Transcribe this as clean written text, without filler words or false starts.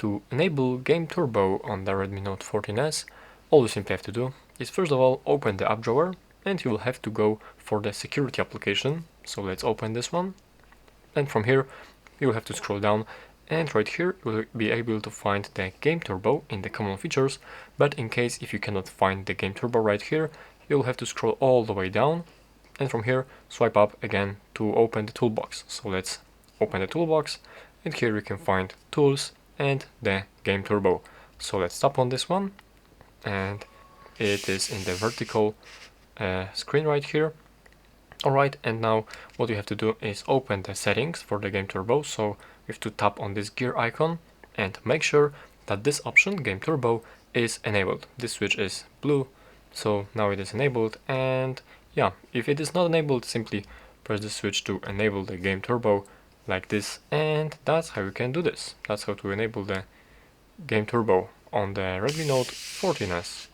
To enable Game Turbo on the Redmi Note 14S, all you simply have to do is first of all open the app drawer, and you will have to go for the security application. So let's open this one, and from here you will have to scroll down, and right here you will be able to find the Game Turbo in the common features. But in case if you cannot find the Game Turbo right here, you'll have to scroll all the way down, and from here swipe up again to open the toolbox. So let's open the toolbox, and here we can find tools and the Game Turbo. So let's tap on this one, and it is in the vertical screen right here. Alright, and now what you have to do is open the settings for the Game Turbo. So you have to tap on this gear icon and make sure that this option, Game Turbo, is enabled. This switch is blue, so now it is enabled. And yeah, if it is not enabled, simply press the switch to enable the Game Turbo like this, and that's how you can do this. That's how to enable the Game Turbo on the Redmi Note 14S.